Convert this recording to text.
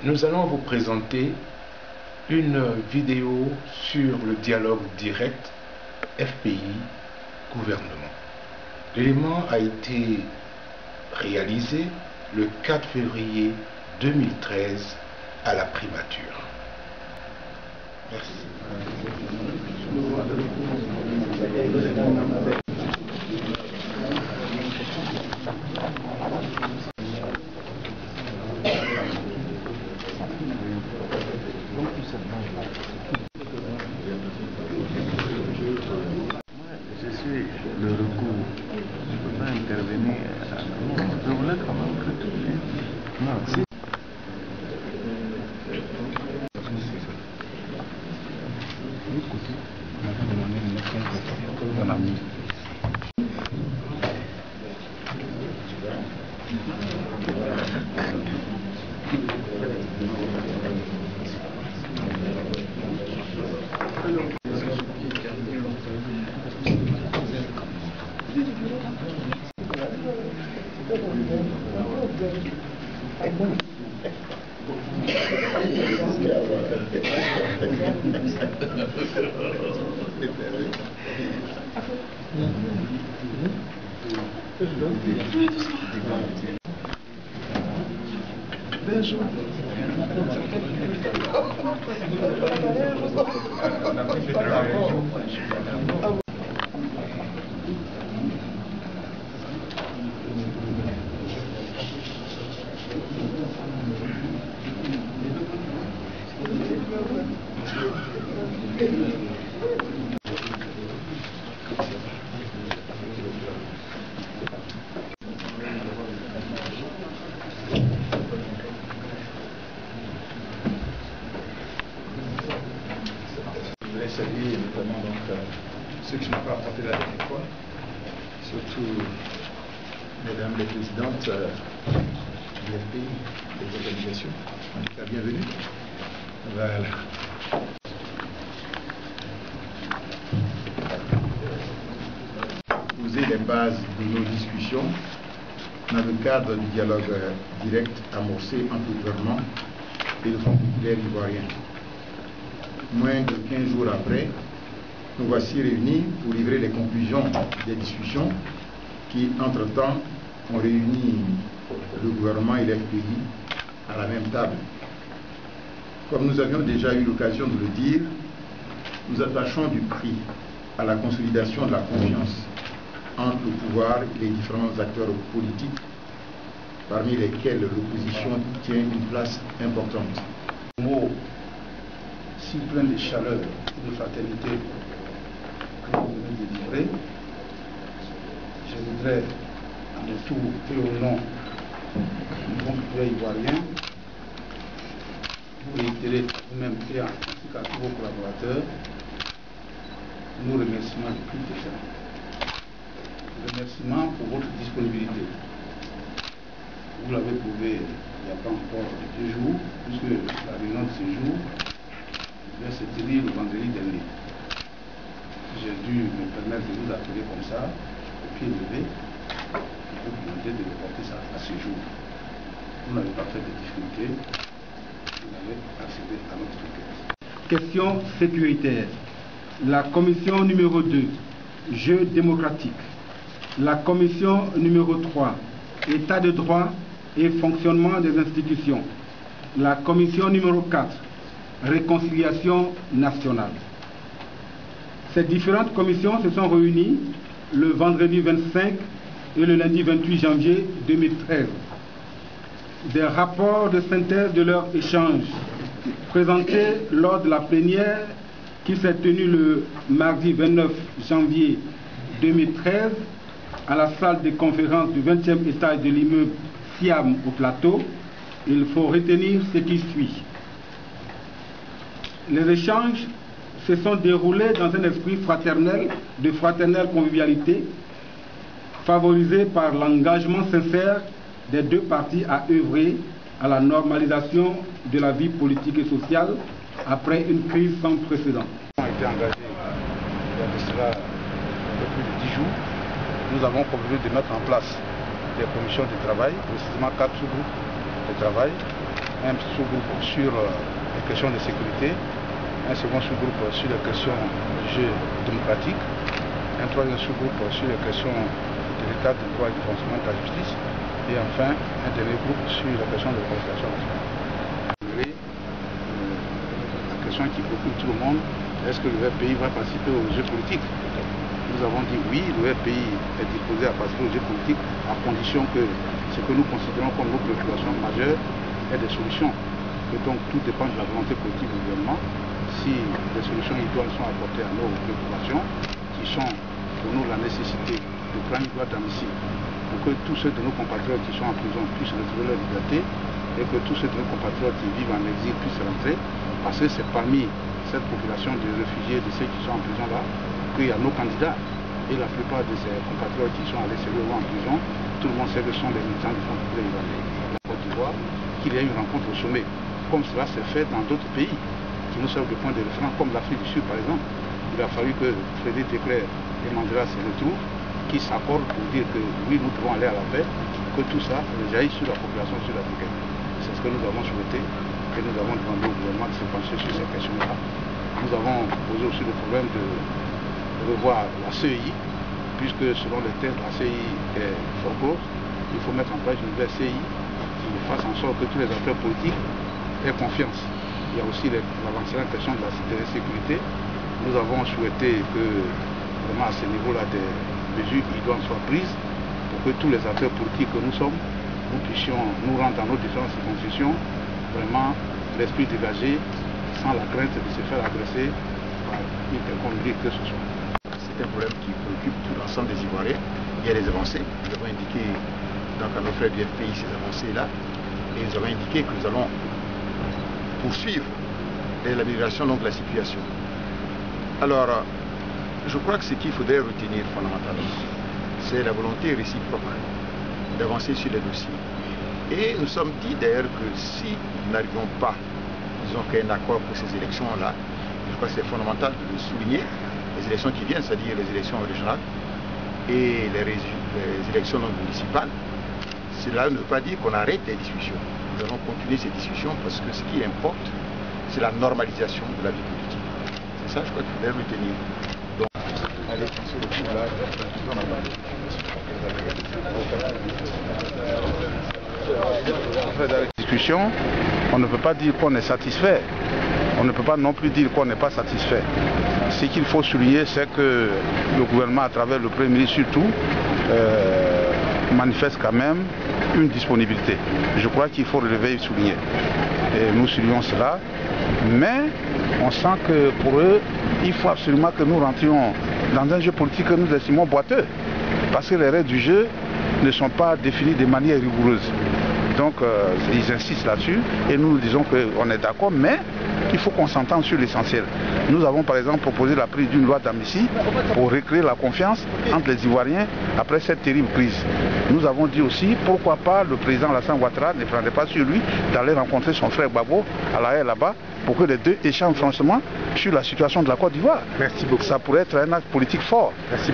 Nous allons vous présenter une vidéo sur le dialogue direct FPI-gouvernement. L'élément a été réalisé le 4 février 2013 à la primature. Merci. Je suis le recours. Je ne peux pas intervenir. Je voulais quand même que tu non, si. Je voulais saluer notamment ceux qui n'ont pas apporté la dernière fois, surtout mesdames les présidentes du FPI, des organisations. En tout cas, bienvenue. Voilà. Poser les bases de nos discussions dans le cadre du dialogue direct amorcé entre le gouvernement et le Front populaire ivoirien. Moins de 15 jours après, nous voici réunis pour livrer les conclusions des discussions qui, entre-temps, ont réuni le gouvernement et l'FPI à la même table. Comme nous avions déjà eu l'occasion de le dire, nous attachons du prix à la consolidation de la confiance entre le pouvoir et les différents acteurs politiques, parmi lesquels l'opposition tient une place importante. Si plein de chaleur et de fraternité que vous venez de livrer, je voudrais, à mon tour et au nom du Front populaire ivoirien, vous réitérer vous-même et ainsi qu'à tous vos collaborateurs nos remerciements les plus sincères. Remerciements pour votre disponibilité. Vous l'avez prouvé il n'y a pas encore 2 jours, puisque la réunion de ce jour se tenir le vendredi dernier. J'ai dû me permettre de vous appeler comme ça, au pied levé, et vous demander de reporter ça à ce jour. Vous n'avez pas fait de difficulté, vous avez accédé à notre requête. Question sécuritaire. La commission numéro 2, jeu démocratique. La commission numéro 3, état de droit et fonctionnement des institutions. La commission numéro 4, réconciliation nationale. Ces différentes commissions se sont réunies le vendredi 25 et le lundi 28 janvier 2013. Des rapports de synthèse de leurs échanges présentés lors de la plénière qui s'est tenue le mardi 29 janvier 2013 à la salle de conférence du 20e étage de l'immeuble Siam au Plateau. Il faut retenir ce qui suit. Les échanges se sont déroulés dans un esprit fraternel, de fraternelle convivialité, favorisé par l'engagement sincère des deux parties à œuvrer à la normalisation de la vie politique et sociale après une crise sans précédent. Nous avons été engagés il y a de cela un peu plus de 10 jours. Nous avons convenu de mettre en place des commissions de travail, précisément 4 sous-groupes de travail, un sous-groupe sur les questions de sécurité, un second sous-groupe sur les questions du jeu démocratique, un troisième sous-groupe sur les questions de l'état de droit et du fonctionnement de la justice, et enfin un dernier groupe sur la question de la consultation nationale. La question qui préoccupe tout le monde, est-ce que le pays va participer aux jeux politiques? Nous avons dit oui, le pays est disposé à participer aux jeux politiques à condition que ce que nous considérons comme nos préoccupations majeures est des solutions. Et donc tout dépend de la volonté politique du gouvernement. Si des solutions idoines sont apportées à nos préoccupations, qui sont pour nous la nécessité de prendre une loi d'amnistie pour que tous ceux de nos compatriotes qui sont en prison puissent retrouver leur liberté et que tous ceux de nos compatriotes qui vivent en exil puissent rentrer, parce que c'est parmi cette population de réfugiés, de ceux qui sont en prison là, qu'il y a nos candidats. Et la plupart de ces compatriotes qui sont à l'extérieur ou en prison, tout le monde sait que ce sont des militants du Front populaire ivoirien de la Côte d'Ivoire, qu'il y a eu une rencontre au sommet, comme cela s'est fait dans d'autres pays qui nous servent de point de référence, comme l'Afrique du Sud par exemple. Il a fallu que Frédéric Leclerc et Mandela se retrouvent, qui s'accordent pour dire que oui, nous devons aller à la paix, que tout ça rejaillit sur la population sud-africaine. C'est ce que nous avons souhaité, et nous avons demandé au gouvernement de se pencher sur ces questions-là. Nous avons posé aussi le problème de revoir la CEI, puisque selon les termes, la CEI est fort grosse. Il faut mettre en place une nouvelle CEI qui fasse en sorte que tous les acteurs politiques aient confiance. Il y a aussi l'avancée en question de la sécurité. Nous avons souhaité que, vraiment à ce niveau-là, des mesures idoines soient prises pour que tous les acteurs politiques que nous sommes, nous puissions nous rendre dans nos différentes circonscriptions, vraiment l'esprit dégagé, sans la crainte de se faire agresser par une quelconque grille que ce soit. C'est un problème qui préoccupe tout l'ensemble des Ivoiriens. Il y a des avancées. Nous avons indiqué donc, à nos frères du FPI ces avancées-là. Et nous avons indiqué que nous allons poursuivre l'amélioration de la situation. Alors, je crois que ce qu'il faudrait retenir fondamentalement, c'est la volonté réciproque d'avancer sur les dossiers. Et nous sommes dit d'ailleurs que si nous n'arrivons pas, disons qu'un accord pour ces élections-là, je crois que c'est fondamental de le souligner, les élections qui viennent, c'est-à-dire les élections régionales et les élections non municipales, cela ne veut pas dire qu'on arrête les discussions. Nous allons continuer ces discussions parce que ce qui importe, c'est la normalisation de la vie politique. C'est ça, je crois qu'il faudrait retenir. Donc, allez, sur le coup là, en fait, dans les discussions, on ne peut pas dire qu'on est satisfait. On ne peut pas non plus dire qu'on n'est pas satisfait. Ce qu'il faut souligner, c'est que le gouvernement, à travers le Premier ministre surtout, manifeste quand même une disponibilité. Je crois qu'il faut relever et souligner. Et nous soulignons cela. Mais on sent que pour eux, il faut absolument que nous rentrions dans un jeu politique que nous estimons boiteux. Parce que les règles du jeu ne sont pas définies de manière rigoureuse. Donc ils insistent là-dessus et nous disons qu'on est d'accord, mais il faut qu'on s'entende sur l'essentiel. Nous avons par exemple proposé la prise d'une loi d'amnistie pour recréer la confiance entre les Ivoiriens après cette terrible crise. Nous avons dit aussi pourquoi pas le président Alassane Ouattara ne prendrait pas sur lui d'aller rencontrer son frère Gbagbo à La Haye là-bas pour que les deux échangent franchement sur la situation de la Côte d'Ivoire. Merci beaucoup. Ça pourrait être un acte politique fort. Merci.